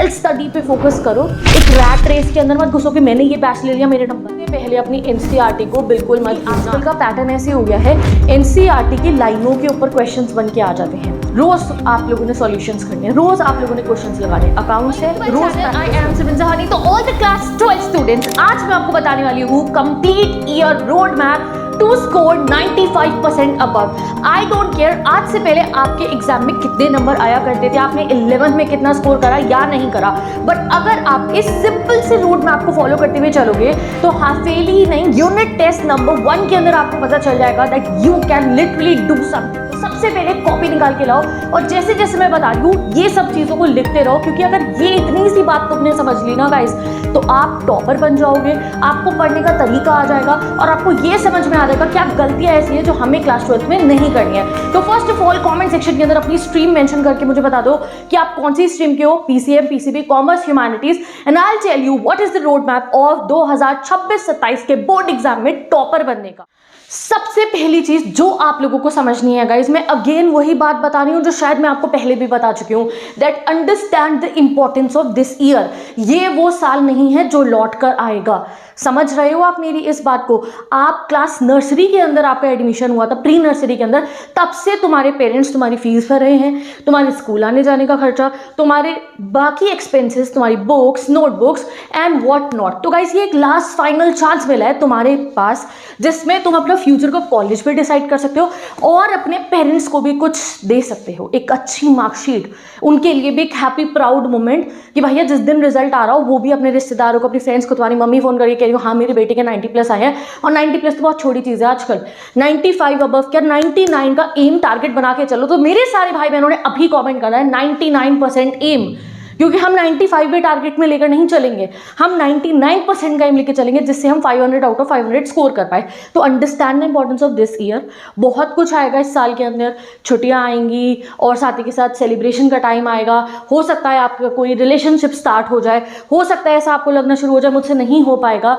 Self study पे focus करो। एक रैट रेस के अंदर मत घुसो कि मैंने ये बैच ले लिया मेरे नंबर। पहले अपनी एनसीईआरटी को बिल्कुल मत। आजकल का पैटर्न ऐसे हो गया है, एनसीईआरटी की लाइनों के ऊपर क्वेश्चंस बन के आ जाते हैं। रोज आप लोगों ने सॉल्यूशंस करने हैं, रोज आप लोगों ने क्वेश्चंस लगाने। अकाउंट्स है रोज। आई एम सिमरन जहानी। तो ऑल द क्लास 12 स्टूडेंट्स, आज मैं आपको बताने वाली हूँ complete year road map to score 95% above. I don't care आज से पहले आपके एग्जाम में कितने नंबर आया करते थे, आपने 11th में कितना स्कोर करा या नहीं करा, बट अगर आप इस सिंपल से रोड मैप को फॉलो करते हुए चलोगे तो हाफ फेल ही नहीं, यूनिट टेस्ट नंबर 1 के अंदर आपको पता चल जाएगा that you can literally do something. सबसे पहले कॉपी निकाल के लाओ और जैसे जैसे मैं बता रही हूँ ये सब चीजों को लिखते रहो, क्योंकि अगर ये इतनी सी बात तुमने समझ ली ना गाइस, तो आप टॉपर बन जाओगे। आपको पढ़ने का तरीका आ जाएगा और आपको ये समझ में आ जाएगा क्या गलतियां ऐसी हैं जो हमें क्लास 12th में नहीं करनी है। तो first of all comment section के अंदर अपनी स्ट्रीम मेंशन करके मुझे बता दो कि आप कौन सी स्ट्रीम के हो, PCM, PCB, commerce, humanities, and I will tell you what is the road map of 2026-27 के बोर्ड एग्जाम में टॉपर बनने का। सबसे पहली चीज जो आप लोगों को समझनी है गाइज, मैं अगेन वही बात बता रही हूं जो शायद मैं आपको पहले भी बता चुकी हूं, that understand the importance of this year. ये वो साल नहीं है जो लौट कर आएगा। समझ रहे हो आप मेरी इस बात को? आप क्लास नर्सरी के अंदर आपका एडमिशन हुआ था, प्री नर्सरी के अंदर, तब से तुम्हारे पेरेंट्स तुम्हारी फीस भर रहे हैं, तुम्हारे स्कूल आने जाने का खर्चा, तुम्हारे बाकी एक्सपेंसेस, तुम्हारी books, notebooks and what not. तो गाइस ये एक लास्ट फाइनल चांस मिला है तुम्हारे पास जिसमें तुम अपना फ्यूचर को कॉलेज पे डिसाइड कर सकते हो और अपने पेरेंट्स को भी कुछ दे सकते हो, एक अच्छी मार्कशीट, उनके लिए भी एक हैप्पी प्राउड मोमेंट कि भैया जिस दिन रिजल्ट आ रहा हो वो भी अपने रिश्तेदारों को, अपनी फ्रेंड्स को, तुम्हारी मम्मी फोन करके कह रही हो हाँ मेरे बेटे के 90+ आए हैं। और 90+ तो बहुत छोटी चीज़ है आजकल, 95 अबव क्या 99 का एम टारगेट बना के चलो। तो मेरे सारे भाई बहनों ने अभी कॉमेंट करा है 99% एम, क्योंकि हम 95 भी टारगेट में लेकर नहीं चलेंगे, हम 99% का एम लेकर चलेंगे जिससे हम 500 आउट ऑफ 500 स्कोर कर पाए। तो understand the importance of this year. बहुत कुछ आएगा इस साल के अंदर, छुट्टियां आएंगी और साथ ही के साथ सेलिब्रेशन का टाइम आएगा। हो सकता है आपका कोई रिलेशनशिप स्टार्ट हो जाए, हो सकता है ऐसा आपको लगना शुरू हो जाए मुझसे नहीं हो पाएगा।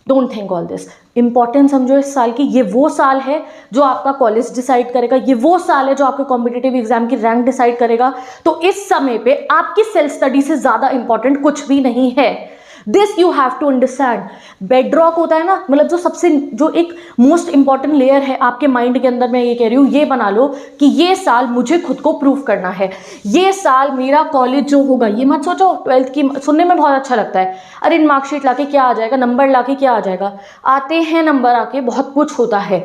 Don't think all this. Important समझो इस साल की, ये वो साल है जो आपका कॉलेज डिसाइड करेगा, ये वो साल है जो आपके कॉम्पिटिटिव एग्जाम की रैंक डिसाइड करेगा। तो इस समय पे आपकी सेल्फ स्टडी से ज्यादा इंपॉर्टेंट कुछ भी नहीं है। This you have to understand. Bedrock होता है ना, मतलब जो एक मोस्ट इंपॉर्टेंट लेयर है आपके माइंड के अंदर, मैं ये कह रही हूँ, ये बना लो कि ये साल मुझे खुद को प्रूव करना है, ये साल मेरा कॉलेज जो होगा। ये मत सोचो 12th की सुनने में बहुत अच्छा लगता है, अरे मार्कशीट लाके क्या आ जाएगा, नंबर लाके क्या आ जाएगा। आते हैं नंबर, आके बहुत कुछ होता है।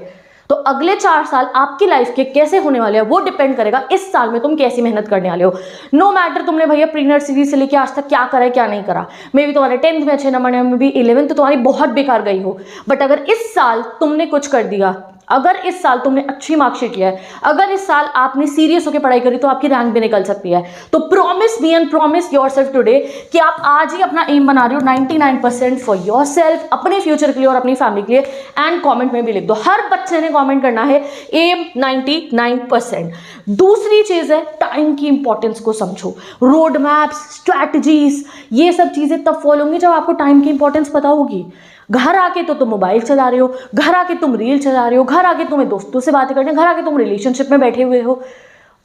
तो अगले 4 साल आपकी लाइफ के कैसे होने वाले हैं वो डिपेंड करेगा इस साल में तुम कैसी मेहनत करने वाले हो। नो मैटर तुमने भैया प्री नर्सरी से लेके आज तक क्या करा है क्या नहीं करा, मे भी तुम्हारे 10th में अच्छे नंबर में भी 11th तो तुम्हारी बहुत बेकार गई हो, बट अगर इस साल तुमने कुछ कर दिया, अगर इस साल तुमने अच्छी मार्कशीट लिया है, अगर इस साल आपने सीरियस होकर पढ़ाई करी तो आपकी रैंक भी निकल सकती है। तो promise me and promise yourself today कि आप आज ही अपना एम बना रहे हो 99% फॉर योरसेल्फ, अपने फ्यूचर के लिए और अपनी फैमिली के लिए। एंड कमेंट में भी लिख दो, हर बच्चे ने कमेंट करना है एम 99%। दूसरी चीज है टाइम की इंपॉर्टेंस को समझो। रोड मैप्स, स्ट्रैटेजीज, ये सब चीजें तब फॉलो होंगी जब आपको टाइम की इंपॉर्टेंस पता होगी। घर आके तो तुम मोबाइल चला रहे हो, घर आके तुम रील चला रहे हो, घर आके तुम्हें दोस्तों से बातें करने, घर आके तुम रिलेशनशिप में बैठे हुए हो,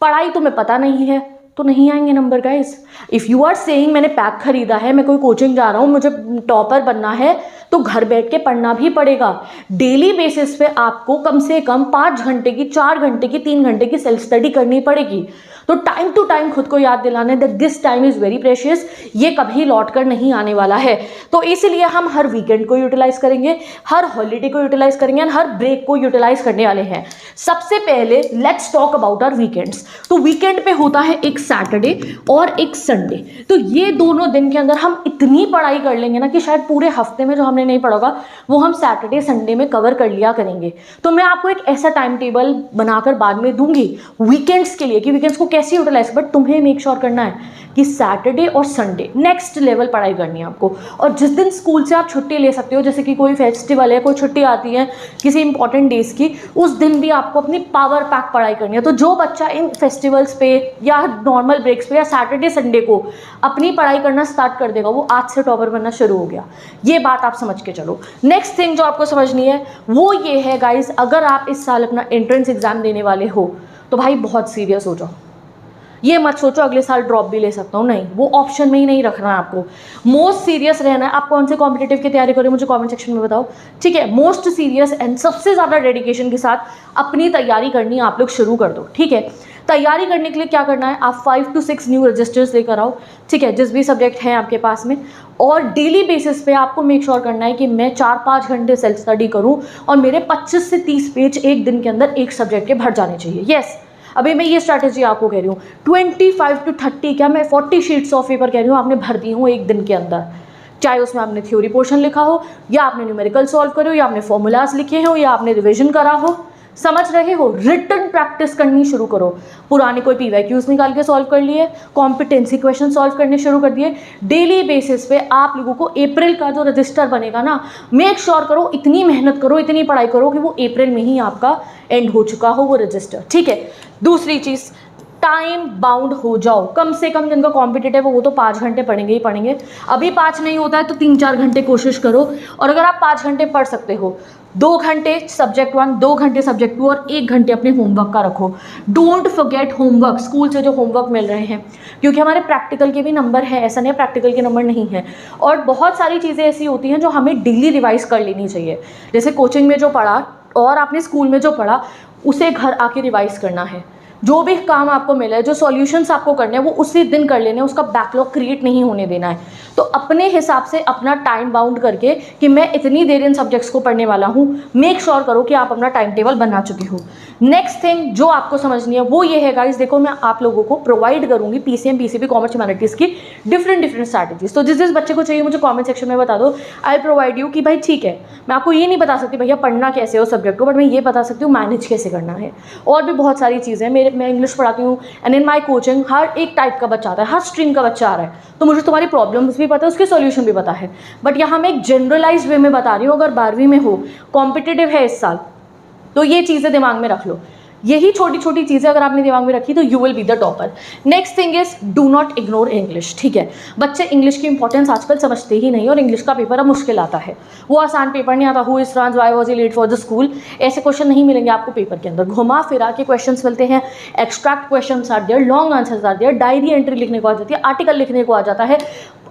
पढ़ाई तुम्हें पता नहीं है, तो नहीं आएंगे number guys. If you are saying मैंने पैक खरीदा है, मैं कोई कोचिंग जा रहा हूँ, मुझे टॉपर बनना है, तो घर बैठ के पढ़ना भी पड़ेगा। डेली बेसिस पे आपको कम से कम 5 घंटे की, 4 घंटे की, 3 घंटे की सेल्फ स्टडी करनी पड़ेगी। तो टाइम टू टाइम खुद को याद दिलाना that this time is very precious, ये कभी लौट कर नहीं आने वाला है। तो इसलिए हम हर वीकेंड को यूटिलाइज करेंगे, हर हॉलीडे को यूटिलाइज करेंगे, हर ब्रेक को यूटिलाइज करने वाले हैं। सबसे पहले let's talk about our weekends. तो वीकेंड पे होता है एक सैटरडे और एक संडे। तो ये दोनों दिन के अंदर हम इतनी पढ़ाई कर लेंगे ना कि शायद पूरे हफ्ते में जो हमने नहीं पढ़ा होगा वो हम सैटरडे संडे में कवर कर लिया करेंगे। तो मैं आपको एक ऐसा टाइम टेबल बनाकर बाद में दूंगी वीकेंड्स के लिए कि वीकेंड्स को कैसे यूटिलाइज, बट तुम्हें मेक श्योर करना है कि सैटरडे और संडे नेक्स्ट लेवल पढ़ाई करनी है आपको। और जिस दिन स्कूल से आप छुट्टी ले सकते हो, जैसे कि कोई फेस्टिवल है, कोई छुट्टी आती है किसी इंपॉर्टेंट डेज की, उस दिन भी आपको अपनी पावर पैक पढ़ाई करनी है। तो जो बच्चा इन फेस्टिवल्स पे या नॉर्मल ब्रेक्स पे या सैटरडे संडे को अपनी पढ़ाई करना स्टार्ट कर देगा, वो आज से टॉपर बनना शुरू हो गया। ये बात आप समझ के चलो। नेक्स्ट थिंग जो आपको समझनी है वो ये है गाइज, अगर आप इस साल अपना एंट्रेंस एग्जाम देने वाले हो तो भाई बहुत सीरियस हो जाओ। ये मत सोचो अगले साल ड्रॉप भी ले सकता हूँ, नहीं, वो ऑप्शन में ही नहीं रखना है आपको। मोस्ट सीरियस रहना है। आप कौन से कॉम्पिटिटिव की तैयारी करो मुझे कमेंट सेक्शन में बताओ, ठीक है। मोस्ट सीरियस एंड सबसे ज़्यादा डेडिकेशन के साथ अपनी तैयारी करनी आप लोग शुरू कर दो, ठीक है। तैयारी करने के लिए क्या करना है, आप 5 to 6 न्यू रजिस्टर्स लेकर आओ, ठीक है, जिस भी सब्जेक्ट हैं आपके पास में। और डेली बेसिस पे आपको मेक श्योर करना है कि मैं 4-5 घंटे सेल्फ स्टडी करूं और मेरे 25 से 30 पेज एक दिन के अंदर एक सब्जेक्ट के भर जाने चाहिए। यस, अभी मैं ये स्ट्रैटेजी आपको कह रही हूँ, 25 to 30 क्या मैं 40 शीट्स ऑफ पेपर कह रही हूँ आपने भर दी हूँ एक दिन के अंदर। चाहे उसमें आपने थ्योरी पोर्शन लिखा हो, या आपने न्यूमेरिकल सॉल्व करे हो, या आपने फॉर्मूलाज लिखे हो, या आपने रिविजन करा हो, समझ रहे हो। रिटन प्रैक्टिस करनी शुरू करो। पुराने कोई पीवाईक्यूज निकाल के सॉल्व कर लिए, कॉम्पिटेंसी क्वेश्चन सॉल्व करने शुरू कर दिए। डेली बेसिस पे आप लोगों को अप्रैल का जो रजिस्टर बनेगा ना, मेक श्योर करो इतनी मेहनत करो, इतनी पढ़ाई करो कि वो अप्रैल में ही आपका एंड हो चुका हो वो रजिस्टर, ठीक है। दूसरी चीज़, टाइम बाउंड हो जाओ। कम से कम जिनका कॉम्पिटिटिव है वो तो 5 घंटे पढ़ेंगे ही पढ़ेंगे। अभी 5 नहीं होता है तो 3-4 घंटे कोशिश करो। और अगर आप 5 घंटे पढ़ सकते हो, 2 घंटे सब्जेक्ट 1, 2 घंटे सब्जेक्ट 2 और 1 घंटे अपने होमवर्क का रखो। डोंट फॉरगेट होमवर्क, स्कूल से जो होमवर्क मिल रहे हैं, क्योंकि हमारे प्रैक्टिकल के भी नंबर है, ऐसा नहीं प्रैक्टिकल के नंबर नहीं है। और बहुत सारी चीज़ें ऐसी होती हैं जो हमें डेली रिवाइज कर लेनी चाहिए। जैसे कोचिंग में जो पढ़ा और आपने स्कूल में जो पढ़ा उसे घर आके रिवाइज करना है। जो भी काम आपको मिला है, जो सॉल्यूशंस आपको करने हैं वो उसी दिन कर लेने हैं, उसका बैकलॉग क्रिएट नहीं होने देना है। तो अपने हिसाब से अपना टाइम बाउंड करके कि मैं इतनी देर इन सब्जेक्ट्स को पढ़ने वाला हूँ, मेक श्योर करो कि आप अपना टाइम टेबल बना चुके हो। नेक्स्ट थिंग जो आपको समझनी है वो ये है गाइस, देखो मैं आप लोगों को प्रोवाइड करूँगी पीसीएम पीसीबी कॉमर्स ह्यूमैनिटीज़ की डिफरेंट स्ट्रैटेजीज। तो जिस बच्चे को चाहिए मुझे कॉमेंट सेक्शन में बता दो, आई प्रोवाइड यू कि भाई ठीक है, मैं आपको ये नहीं बता सकती भैया पढ़ना कैसे हो सब्जेक्ट को, बट मैं ये बता सकती हूँ मैनेज कैसे करना है। और भी बहुत सारी चीज़ें, मैं इंग्लिश पढ़ाती हूँ एंड इन माय कोचिंग हर एक टाइप का बच्चा आता है, हर स्ट्रीम का बच्चा आ रहा है, तो मुझे तुम्हारी प्रॉब्लम्स भी पता है, उसके सॉल्यूशन भी पता है। बट यहाँ मैं एक जनरलाइज्ड वे में बता रही हूँ। अगर 12वीं में हो, कॉम्पिटिटिव है इस साल, तो ये चीज़ें दिमाग में रख लो। यही छोटी छोटी चीज़ें अगर आपने दिमाग में रखी तो you will be the topper. Next thing is do not ignore English, ठीक है। बच्चे इंग्लिश की इंपॉर्टेंस आजकल समझते ही नहीं और इंग्लिश का पेपर अब मुश्किल आता है। वो आसान पेपर नहीं आता। Who is France, why was he late for the school, ऐसे क्वेश्चन नहीं मिलेंगे आपको पेपर के अंदर। घुमा फिरा के क्वेश्चंस मिलते हैं, extract questions are there, long answers are there, diary entry लिखने को आ जाती है, आर्टिकल लिखने को आ जाता है,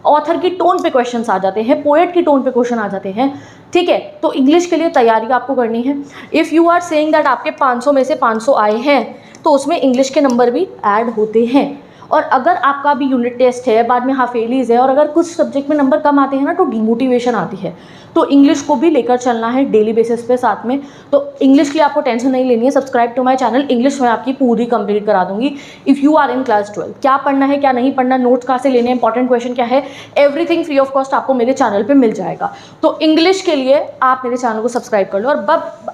ऑथर की टोन पे क्वेश्चंस आ जाते हैं, पोएट की टोन पे क्वेश्चन आ जाते हैं, ठीक है। तो इंग्लिश के लिए तैयारी आपको करनी है। If you are saying that आपके 500 में से 500 आए हैं तो उसमें इंग्लिश के नंबर भी ऐड होते हैं। और अगर आपका भी यूनिट टेस्ट है, बाद में हाफेलीज है, और अगर कुछ सब्जेक्ट में नंबर कम आते हैं ना तो डिमोटिवेशन आती है। तो इंग्लिश को भी लेकर चलना है डेली बेसिस पे साथ में। तो इंग्लिश के लिए आपको टेंशन नहीं लेनी है। Subscribe to my channel, English में आपकी पूरी कंप्लीट करा दूंगी। If you are in class 12, क्या पढ़ना है क्या नहीं पढ़ना, नोट्स कहाँ से लेने, इंपॉर्टेंट क्वेश्चन क्या है, एवरीथिंग फ्री ऑफ कॉस्ट आपको मेरे चैनल पर मिल जाएगा। तो इंग्लिश के लिए आप मेरे चैनल को सब्सक्राइब कर लो। और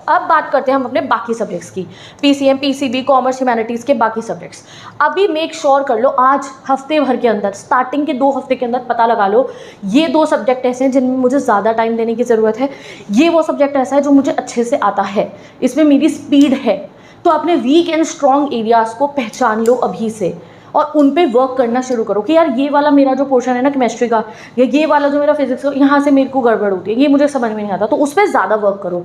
अब बात करते हैं हम अपने बाकी सब्जेक्ट्स की, पीसीएम पीसीबी कॉमर्स ह्यूमैनिटीज़ के बाकी सब्जेक्ट्स। अभी मेक श्योर कर लो आज हफ्ते भर के अंदर, स्टार्टिंग के 2 हफ्ते के अंदर पता लगा लो ये 2 सब्जेक्ट ऐसे हैं जिनमें मुझे ज़्यादा टाइम देने की ज़रूरत है, ये वो सब्जेक्ट ऐसा है जो मुझे अच्छे से आता है, इसमें मेरी स्पीड है। तो अपने वीक एंड स्ट्रॉन्ग एरियाज़ को पहचान लो अभी से और उन पे वर्क करना शुरू करो कि यार ये वाला मेरा जो पोर्शन है ना केमिस्ट्री का, या ये वाला जो मेरा फिजिक्स का, यहाँ से मेरे को गड़बड़ होती है, ये मुझे समझ में नहीं आता, तो उस पर ज़्यादा वर्क करो,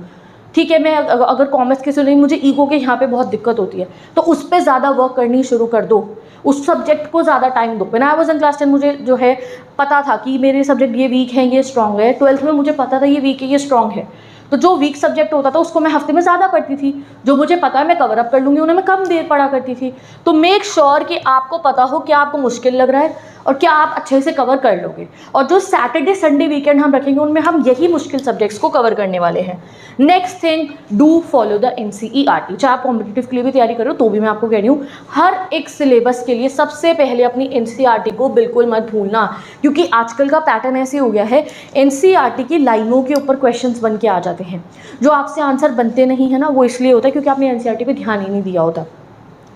ठीक है। मैं अगर कॉमर्स के से नहीं, मुझे ईगो के यहाँ पे बहुत दिक्कत होती है, तो उस पर ज़्यादा वर्क करनी शुरू कर दो, उस सब्जेक्ट को ज़्यादा टाइम दो। When I was in class 10 मुझे जो है पता था कि मेरे सब्जेक्ट ये वीक हैं ये स्ट्रॉन्ग है। 12th में मुझे पता था ये वीक है ये स्ट्रॉन्ग है, तो जो वीक सब्जेक्ट होता था उसको मैं हफ्ते में ज़्यादा पढ़ती थी, जो मुझे पता है मैं कवर अप कर लूँगी उन्हें मैं कम देर पढ़ा करती थी। तो मेक श्योर कि आपको पता हो क्या आपको मुश्किल लग रहा है और क्या आप अच्छे से कवर कर लोगे। और जो सैटरडे संडे वीकेंड हम रखेंगे उनमें हम यही मुश्किल सब्जेक्ट्स को कवर करने वाले हैं। Next thing, do follow the NCERT. चाहे आप कॉम्पिटिटिव के लिए भी तैयारी करो तो भी मैं आपको कह रही हूँ, हर एक सिलेबस के लिए सबसे पहले अपनी एनसीईआरटी को बिल्कुल मत भूलना, क्योंकि आजकल का पैटर्न ऐसे हो गया है, एनसीईआरटी की लाइनों के ऊपर क्वेश्चंस बन के आ जाते हैं। जो आपसे आंसर बनते नहीं है ना, वो इसलिए होता है क्योंकि आपने एनसीईआरटी पे ध्यान ही नहीं दिया होता।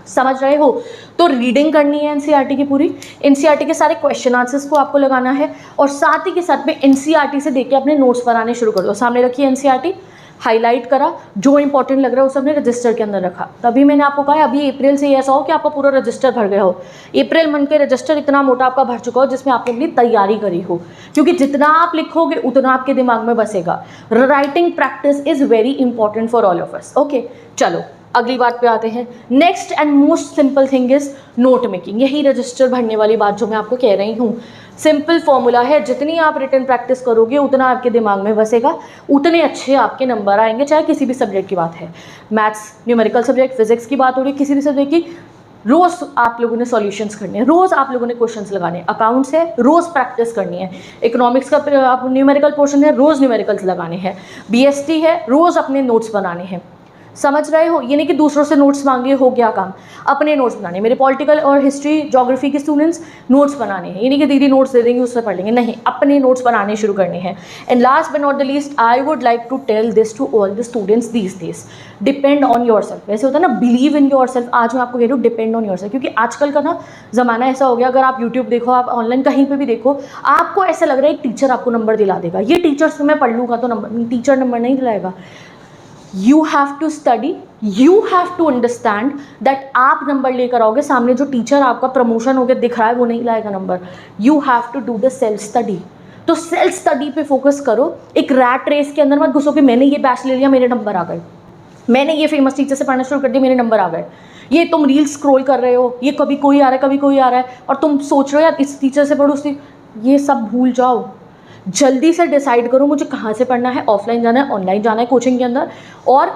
समझ रहे हो? तो रीडिंग करनी है एनसीईआरटी की पूरी, एनसीईआरटी के सारे क्वेश्चन आंसर्स को आपको लगाना है, और साथ ही के साथ में एनसीईआरटी से देख के अपने नोट्स बनाने शुरू कर दो। सामने रखी एनसीईआरटी, हाईलाइट करा, जो इंपॉर्टेंट लग रहा है उसे अपने रजिस्टर के अंदर रखा। तभी मैंने आपको कहा अभी अप्रैल से ऐसा हो कि आपका पूरा रजिस्टर भर गया हो। अप्रैल मंथ के रजिस्टर इतना मोटा आपका भर चुका हो जिसमें आपने अपनी तैयारी करी हो, क्योंकि जितना आप लिखोगे उतना आपके दिमाग में बसेगा। Writing practice is very important for all of us. Okay, चलो अगली बात पे आते हैं। Next and most simple thing is note making. यही रजिस्टर भरने वाली बात जो मैं आपको कह रही हूँ, सिंपल फॉर्मूला है, जितनी आप रिटन प्रैक्टिस करोगे उतना आपके दिमाग में बसेगा, उतने अच्छे आपके नंबर आएंगे। चाहे किसी भी सब्जेक्ट की बात है, मैथ्स, न्यूमेरिकल सब्जेक्ट, फिजिक्स की बात हो रही है, किसी भी सब्जेक्ट की, रोज़ आप लोगों ने सॉल्यूशंस करने हैं, रोज़ आप लोगों ने क्वेश्चंस लगाने हैं। अकाउंट्स है, रोज़ प्रैक्टिस करनी है। इकोनॉमिक्स का आप न्यूमेरिकल पोर्शन है, रोज़ न्यूमेरिकल्स लगाने हैं। बीएसटी है, रोज़ अपने नोट्स बनाने हैं। समझ रहे हो? ये नहीं कि दूसरों से नोट्स मांगिए हो गया काम, अपने नोट्स बनाने। मेरे पॉलिटिकल और हिस्ट्री ज्योग्राफी के स्टूडेंट्स नोट्स बनाने हैं, ये नहीं कि दीदी नोट्स दे देंगे उससे पढ़ लेंगे, नहीं, अपने नोट्स बनाने शुरू करने हैं। And last but not the least, I would like to tell this to all the students these days, depend on your yourself होता है ना, बिलीव इन योर सेल्फ, आज मैं आपको कह रही हूँ डिपेंड ऑन योर सेल्फ, क्योंकि आजकल का ना ज़माना ऐसा हो गया, अगर आप यूट्यूब देखो, आप ऑनलाइन कहीं पर भी देखो, आपको ऐसा लग रहा है एक टीचर आपको नंबर दिला देगा, ये टीचर से मैं पढ़ लूँगा तो नंबर, टीचर नंबर नहीं दिलाएगा। You have to study, you have to understand that आप नंबर लेकर आओगे, सामने जो टीचर आपका प्रमोशन होकर दिख रहा है वो नहीं लाएगा number. You have to do the self study। तो सेल्फ स्टडी पे फोकस करो, एक रैट रेस के अंदर मत घुसो कि मैंने ये बैच ले लिया मेरे नंबर आ गए, मैंने ये फेमस टीचर से पढ़ना शुरू कर दिया मेरे नंबर आ गए। ये तुम रील स्क्रॉल कर रहे हो, ये कभी कोई आ रहा है कभी कोई आ रहा है, और तुम सोच रहे हो यार इस टीचर से पढ़ो उससे, ये सब भूल जाओ। जल्दी से डिसाइड करो मुझे कहाँ से पढ़ना है, ऑफलाइन जाना है, ऑनलाइन जाना है कोचिंग के अंदर, और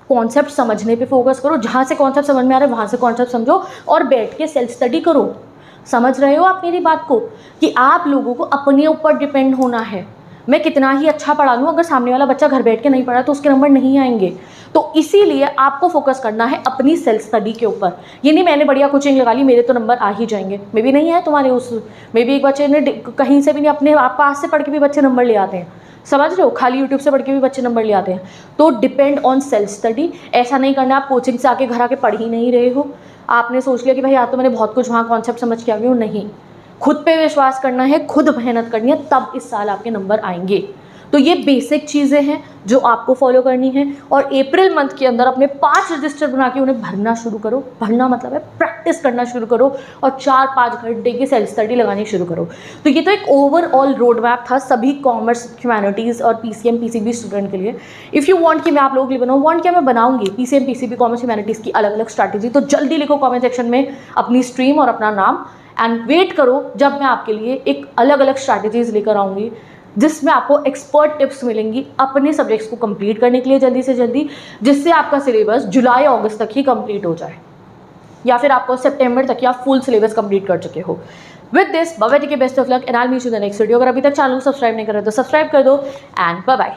कॉन्सेप्ट समझने पे फोकस करो। जहाँ से कॉन्सेप्ट समझ में आ रहा है वहाँ से कॉन्सेप्ट समझो और बैठ के सेल्फ स्टडी करो। समझ रहे हो आप मेरी बात को, कि आप लोगों को अपने ऊपर डिपेंड होना है। मैं कितना ही अच्छा पढ़ा लूँ, अगर सामने वाला बच्चा घर बैठ के नहीं पढ़ा तो उसके नंबर नहीं आएंगे। तो इसीलिए आपको फोकस करना है अपनी सेल्फ स्टडी के ऊपर। ये नहीं मैंने बढ़िया कोचिंग लगा ली मेरे तो नंबर आ ही जाएंगे, मे भी नहीं है तुम्हारे उस, मे भी एक बच्चे ने कहीं से भी नहीं, अपने आप पास से पढ़ के भी बच्चे नंबर ले आते हैं। समझ रहे हो, खाली यूट्यूब से पढ़ के भी बच्चे नंबर ले आते हैं। तो डिपेंड ऑन सेल्फ स्टडी। ऐसा नहीं करना आप कोचिंग से आके घर आके पढ़ ही नहीं रहे हो, आपने सोच लिया कि भाई आज तो मैंने बहुत कुछ वहाँ कॉन्सेप्ट समझ के आ गई हूँ। नहीं, खुद पे विश्वास करना है, खुद मेहनत करनी है, तब इस साल आपके नंबर आएंगे। तो ये बेसिक चीज़ें हैं जो आपको फॉलो करनी है। और अप्रैल मंथ के अंदर अपने 5 रजिस्टर बना के उन्हें भरना शुरू करो। भरना मतलब है प्रैक्टिस करना शुरू करो और 4-5 घंटे की सेल्फ स्टडी लगानी शुरू करो। तो ये तो एक ओवरऑल रोड मैप था सभी कॉमर्स, ह्यूमैनिटीज़ और पीसीएम पीसीबी स्टूडेंट के लिए। इफ़ यू वांट कि मैं आप लोगों के लिए बनाऊँ, वांट क्या मैं बनाऊंगी पीसीएम पीसीबी कॉमर्स ह्यूमैनिटीज़ की अलग अलग स्ट्रैटेजी, तो जल्दी लिखो कॉमेंट सेक्शन में अपनी स्ट्रीम और अपना नाम, एंड वेट करो जब मैं आपके लिए एक अलग अलग स्ट्रैटेजीज लेकर आऊँगी जिसमें आपको एक्सपर्ट टिप्स मिलेंगी अपने सब्जेक्ट्स को कंप्लीट करने के लिए जल्दी से जल्दी, जिससे आपका सिलेबस जुलाई अगस्त तक ही कंप्लीट हो जाए, या फिर आपको सितंबर तक या फुल सिलेबस कंप्लीट कर चुके हो। With this bye bye, take care, best of luck and I will meet you in the next video. अगर अभी तक चैनल को सब्सक्राइब नहीं कर रहे तो सब्सक्राइब कर दो एंड बाय बाय।